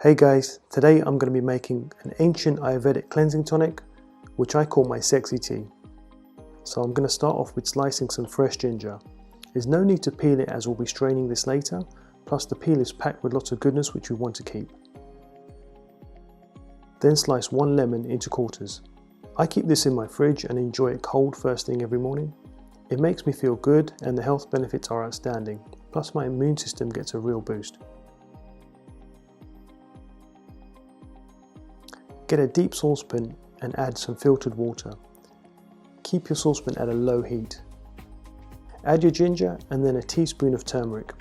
Hey guys, today I'm going to be making an ancient Ayurvedic cleansing tonic, which I call my sexy tea. So I'm going to start off with slicing some fresh ginger. There's no need to peel it as we'll be straining this later, plus the peel is packed with lots of goodness which we want to keep. Then slice one lemon into quarters. I keep this in my fridge and enjoy it cold first thing every morning. It makes me feel good and the health benefits are outstanding, plus my immune system gets a real boost. Get a deep saucepan and add some filtered water. Keep your saucepan at a low heat. Add your ginger and then a teaspoon of turmeric.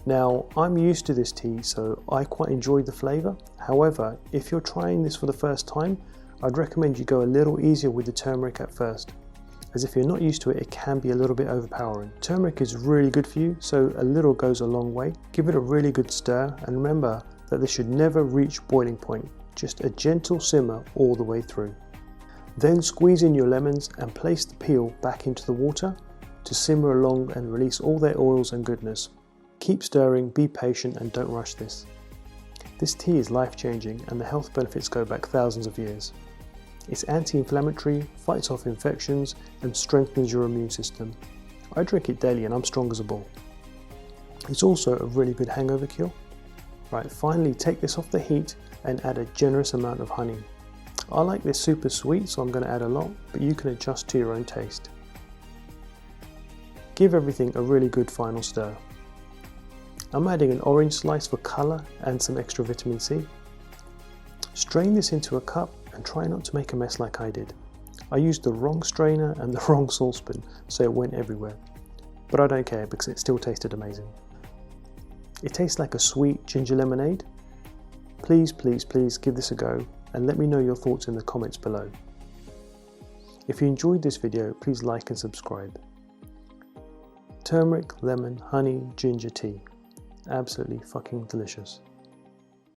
Now, I'm used to this tea, so I quite enjoy the flavour. However, if you're trying this for the first time, I'd recommend you go a little easier with the turmeric at first, as if you're not used to it, it can be a little bit overpowering. Turmeric is really good for you, so a little goes a long way. Give it a really good stir, and remember that this should never reach boiling point. Just a gentle simmer all the way through. Then squeeze in your lemons and place the peel back into the water to simmer along and release all their oils and goodness. Keep stirring, be patient and don't rush this. This tea is life-changing and the health benefits go back thousands of years. It's anti-inflammatory, fights off infections and strengthens your immune system. I drink it daily and I'm strong as a bull. It's also a really good hangover cure. Right, finally take this off the heat and add a generous amount of honey. I like this super sweet, so I'm going to add a lot, but you can adjust to your own taste. Give everything a really good final stir. I'm adding an orange slice for colour and some extra vitamin C. Strain this into a cup and try not to make a mess like I did. I used the wrong strainer and the wrong saucepan, so it went everywhere. But I don't care because it still tasted amazing. It tastes like a sweet ginger lemonade. Please give this a go and let me know your thoughts in the comments below. If you enjoyed this video, please like and subscribe. Turmeric, lemon, honey, ginger tea. Absolutely fucking delicious.